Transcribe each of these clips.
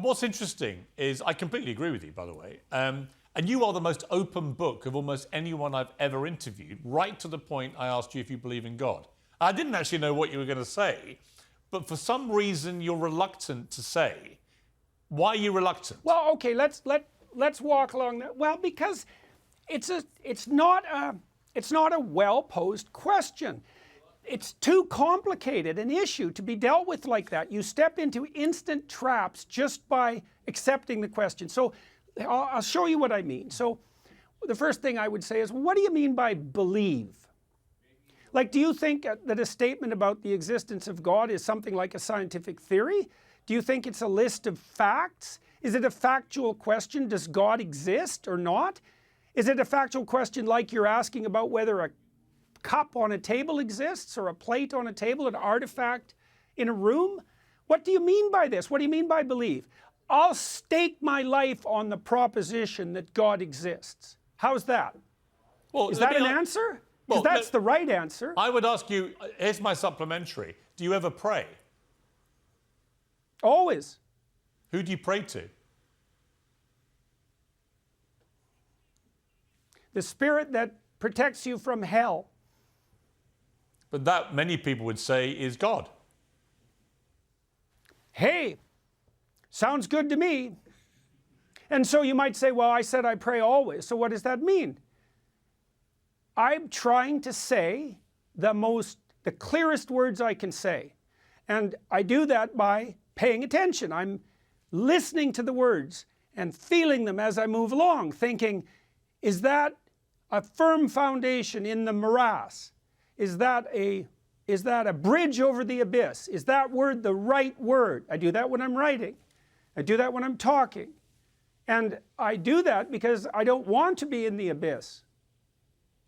What's interesting is, I completely agree with you, by the way, and you are the most open book of almost anyone I've ever interviewed, right to the point I asked you if you believe in God. I didn't actually know what you were going to say, but for some reason you're reluctant to say. Why are you reluctant? Well, okay, let's walk along that. Well, because it's not a well-posed question. It's too complicated an issue to be dealt with like that. You step into instant traps just by accepting the question. So I'll show you what I mean. So the first thing I would say is, what do you mean by believe? Like, do you think that a statement about the existence of God is something like a scientific theory? Do you think it's a list of facts? Is it a factual question? Does God exist or not? Is it a factual question like you're asking about whether a cup on a table exists, or a plate on a table, an artifact in a room? What do you mean by this? What do you mean by believe? I'll stake my life on the proposition that God exists. How's that? Well, is that an answer? Because that's the right answer. I would ask you, here's my supplementary. Do you ever pray? Always. Who do you pray to? The spirit that protects you from hell. But that, many people would say, is God. Hey, sounds good to me. And so you might say, well, I said I pray always. So what does that mean? I'm trying to say the clearest words I can say. And I do that by paying attention. I'm listening to the words and feeling them as I move along, thinking, is that a firm foundation in the morass? Is that a bridge over the abyss? Is that word the right word? I do that when I'm writing. I do that when I'm talking. And I do that because I don't want to be in the abyss.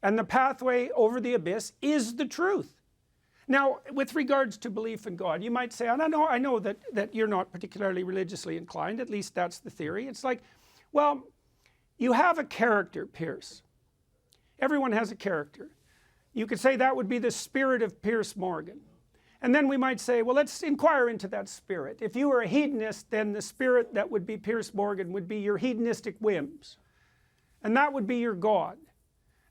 And the pathway over the abyss is the truth. Now, with regards to belief in God, you might say, and I know that you're not particularly religiously inclined, at least that's the theory. It's like, well, you have a character, Piers. Everyone has a character. You could say that would be the spirit of Piers Morgan. And then we might say, well, let's inquire into that spirit. If you were a hedonist, then the spirit that would be Piers Morgan would be your hedonistic whims. And that would be your God.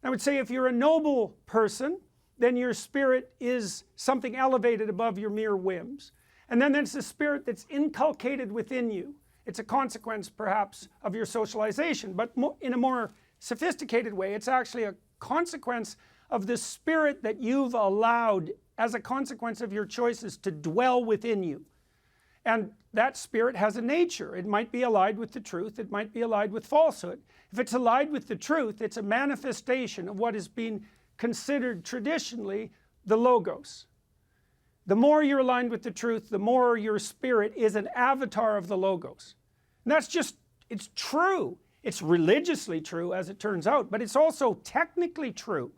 I would say if you're a noble person, then your spirit is something elevated above your mere whims. And then there's the spirit that's inculcated within you. It's a consequence, perhaps, of your socialization, but in a more sophisticated way, it's actually a consequence of the spirit that you've allowed as a consequence of your choices to dwell within you. And that spirit has a nature. It might be allied with the truth. It might be allied with falsehood. If it's allied with the truth, it's a manifestation of what has been considered traditionally the logos. The more you're aligned with the truth, the more your spirit is an avatar of the logos. And that's just, it's true. It's religiously true, as it turns out, but it's also technically true.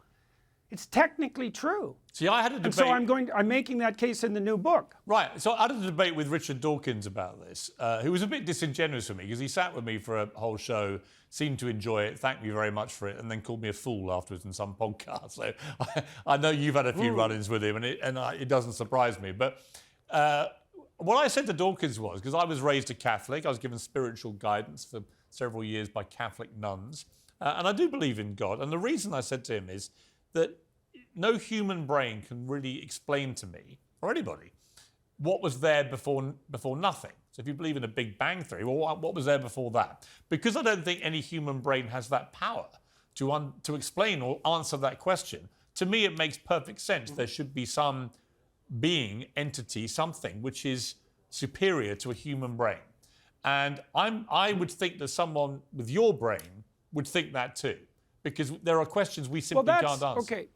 It's technically true. See, I had a debate. And so I'm making that case in the new book. Right. So I had a debate with Richard Dawkins about this, who was a bit disingenuous with me because he sat with me for a whole show, seemed to enjoy it, thanked me very much for it, and then called me a fool afterwards in some podcast. So I know you've had a few run-ins with him, and it doesn't surprise me. But what I said to Dawkins was, because I was raised a Catholic, I was given spiritual guidance for several years by Catholic nuns, and I do believe in God. And the reason I said to him is that no human brain can really explain to me, or anybody, what was there before nothing. So if you believe in a Big Bang theory, well, what was there before that? Because I don't think any human brain has that power to explain or answer that question. To me, it makes perfect sense. There should be some being, entity, something which is superior to a human brain. And I would think that someone with your brain would think that too, because there are questions we simply can't answer.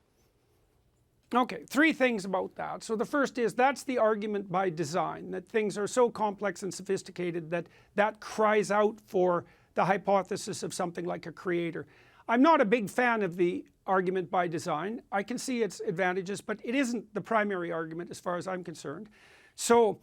Okay, three things about that. So the first is, that's the argument by design, that things are so complex and sophisticated that cries out for the hypothesis of something like a creator. I'm not a big fan of the argument by design. I can see its advantages, but it isn't the primary argument as far as I'm concerned. So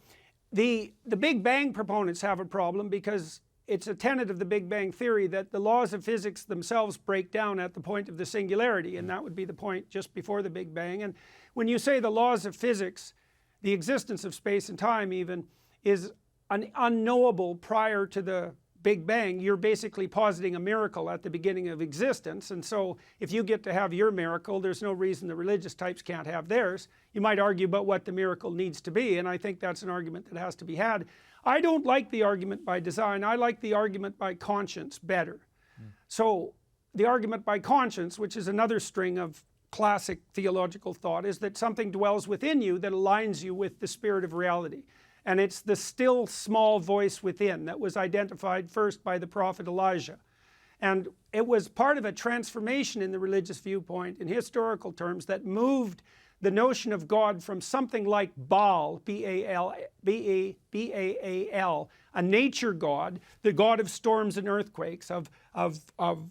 the Big Bang proponents have a problem because it's a tenet of the Big Bang theory that the laws of physics themselves break down at the point of the singularity, and that would be the point just before the Big Bang. And when you say the laws of physics, the existence of space and time even is an unknowable prior to the Big Bang, you're basically positing a miracle at the beginning of existence. And so if you get to have your miracle, there's no reason the religious types can't have theirs. You might argue about what the miracle needs to be, and I think that's an argument that has to be had. I don't like the argument by design. I like the argument by conscience better. So the argument by conscience, which is another string of classic theological thought, is that something dwells within you that aligns you with the spirit of reality. And it's the still small voice within that was identified first by the prophet Elijah. And it was part of a transformation in the religious viewpoint in historical terms that moved the notion of God from something like Baal, B-A-A-L, a nature god, the god of storms and earthquakes, of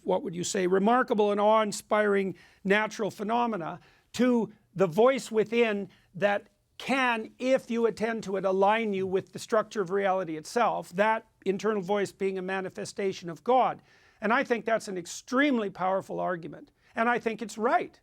what would you say, remarkable and awe-inspiring natural phenomena, to the voice within that can, if you attend to it, align you with the structure of reality itself, that internal voice being a manifestation of God. And I think that's an extremely powerful argument, and I think it's right.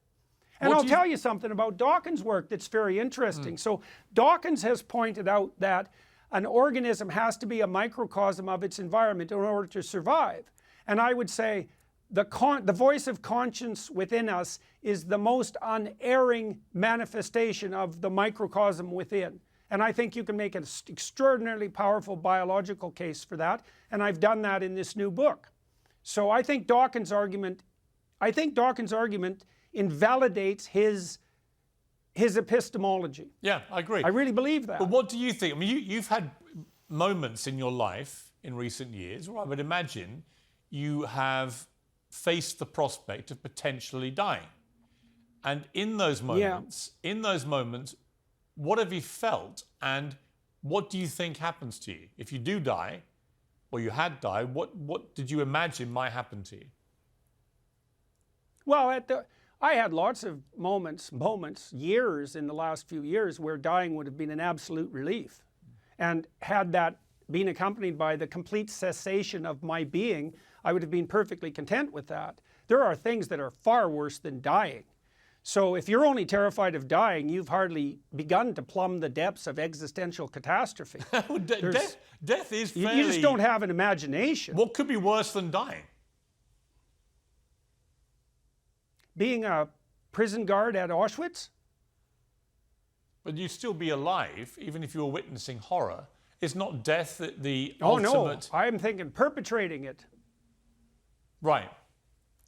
And I'll tell you something about Dawkins' work that's very interesting. So Dawkins has pointed out that an organism has to be a microcosm of its environment in order to survive. And I would say the voice of conscience within us is the most unerring manifestation of the microcosm within. And I think you can make an extraordinarily powerful biological case for that, and I've done that in this new book. So I think Dawkins' argument invalidates his epistemology. Yeah, I agree. I really believe that. But what do you think? I mean, you've had moments in your life in recent years where I would imagine you have faced the prospect of potentially dying. And in those moments, what have you felt, and what do you think happens to you? If you do die, or you had died, what did you imagine might happen to you? Well, I had lots of moments, years in the last few years where dying would have been an absolute relief. And had that been accompanied by the complete cessation of my being, I would have been perfectly content with that. There are things that are far worse than dying. So if you're only terrified of dying, you've hardly begun to plumb the depths of existential catastrophe. Death is fairly... You just don't have an imagination. What could be worse than dying? Being a prison guard at Auschwitz? But you'd still be alive, even if you were witnessing horror. Is not death the ultimate... Oh no, I'm thinking perpetrating it. Right.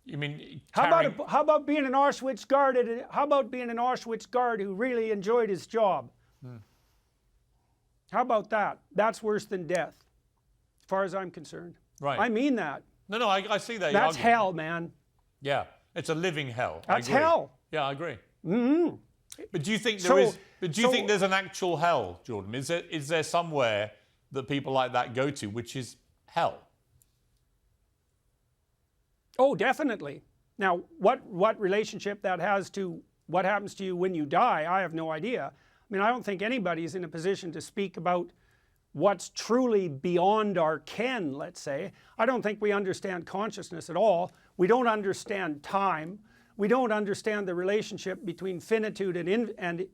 You mean carrying... how about being an Auschwitz guard? How about being an Auschwitz guard who really enjoyed his job? How about that? That's worse than death, as far as I'm concerned. Right. I mean that. No, I see that. That's hell, man. Yeah, it's a living hell. That's hell. Yeah, I agree. Mm-hmm. But do you think there is? But do you think there's an actual hell, Jordan? Is there somewhere that people like that go to, which is hell? Oh, definitely. Now, what relationship that has to what happens to you when you die, I have no idea. I mean, I don't think anybody's in a position to speak about what's truly beyond our ken, let's say. I don't think we understand consciousness at all. We don't understand time. We don't understand the relationship between finitude and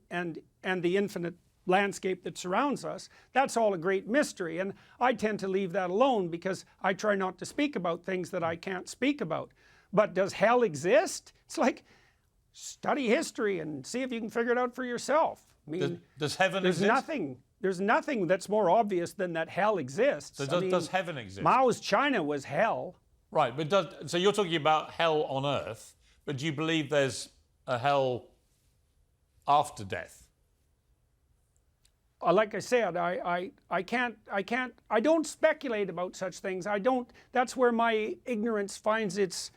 the infinite landscape that surrounds us. That's all a great mystery, and I tend to leave that alone because I try not to speak about things that I can't speak about. But does hell exist? It's like, study history and see if you can figure it out for yourself. I mean, does heaven exist? There's nothing that's more obvious than that hell exists. So does heaven exist? Mao's China was hell. Right, but so you're talking about hell on earth, but do you believe there's a hell after death? Like I said, I don't speculate about such things. That's where my ignorance finds its,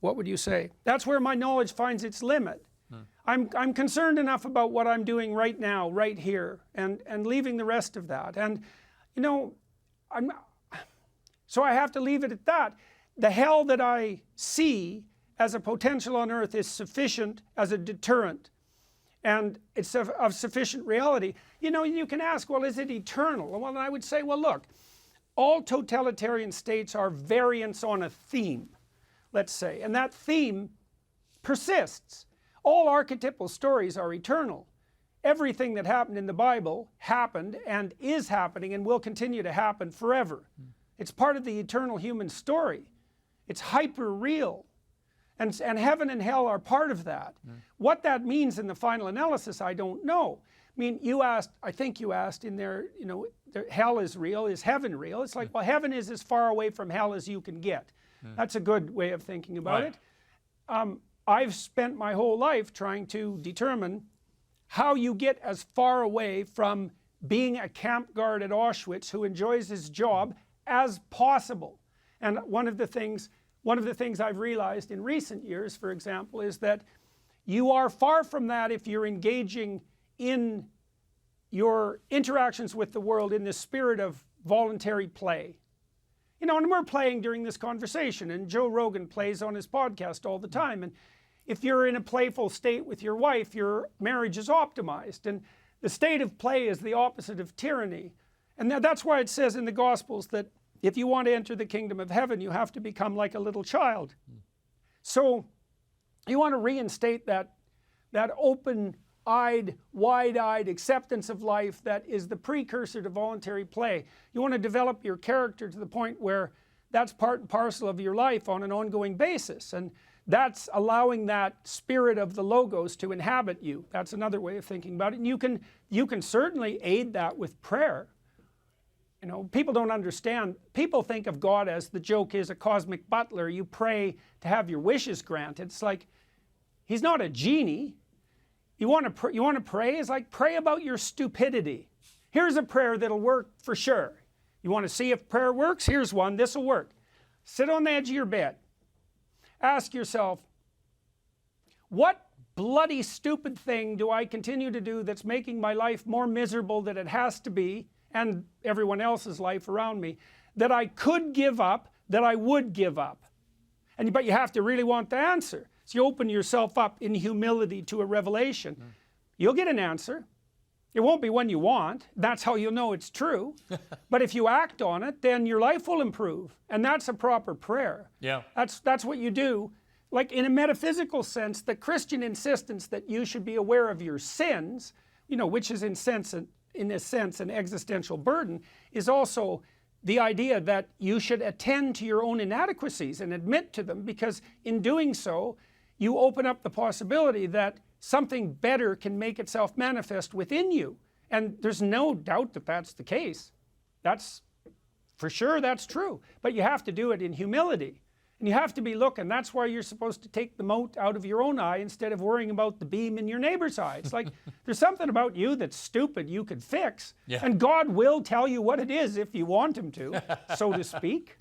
what would you say? That's where my knowledge finds its limit. I'm concerned enough about what I'm doing right now, right here, and leaving the rest of that. And, you know, so I have to leave it at that. The hell that I see as a potential on earth is sufficient as a deterrent. And it's of sufficient reality. You know, you can ask, well, is it eternal? Well, I would say, well, look, all totalitarian states are variants on a theme, let's say, and that theme persists. All archetypal stories are eternal. everything that happened in the Bible happened and is happening and will continue to happen forever. It's part of the eternal human story. It's hyper real. And heaven and hell are part of that. What that means in the final analysis, I don't know. I mean, you asked, I think you asked in there, you know, hell is real, is heaven real? It's like, well, heaven is as far away from hell as you can get. That's a good way of thinking about it. I've spent my whole life trying to determine how you get as far away from being a camp guard at Auschwitz who enjoys his job as possible. And one of the things I've realized in recent years, for example, is that you are far from that if you're engaging in your interactions with the world in the spirit of voluntary play. You know, and we're playing during this conversation, and Joe Rogan plays on his podcast all the time, and if you're in a playful state with your wife, your marriage is optimized, and the state of play is the opposite of tyranny. And that's why it says in the Gospels that if you want to enter the kingdom of heaven, you have to become like a little child. So you want to reinstate that open-eyed, wide-eyed acceptance of life that is the precursor to voluntary play. You want to develop your character to the point where that's part and parcel of your life on an ongoing basis. And that's allowing that spirit of the Logos to inhabit you. That's another way of thinking about it. And you can certainly aid that with prayer. You know, people don't understand. People think of God as, the joke is, a cosmic butler. You pray to have your wishes granted. It's like, he's not a genie. You want to pray? It's like, pray about your stupidity. Here's a prayer that'll work for sure. You want to see if prayer works? Here's one. This will work. Sit on the edge of your bed. Ask yourself, what bloody stupid thing do I continue to do that's making my life more miserable than it has to be, and everyone else's life around me, that I could give up, that I would give up? But you have to really want the answer. So you open yourself up in humility to a revelation. You'll get an answer. It won't be one you want. That's how you'll know it's true. But if you act on it, then your life will improve. And that's a proper prayer. Yeah. That's what you do. Like, in a metaphysical sense, the Christian insistence that you should be aware of your sins, you know, which is in a sense an existential burden, is also the idea that you should attend to your own inadequacies and admit to them, because in doing so, you open up the possibility that something better can make itself manifest within you. And there's no doubt that that's the case. That's, for sure, that's true. But you have to do it in humility. And you have to be looking. That's why you're supposed to take the mote out of your own eye instead of worrying about the beam in your neighbor's eye. It's like, there's something about you that's stupid you could fix. Yeah. And God will tell you what it is if you want him to, so to speak.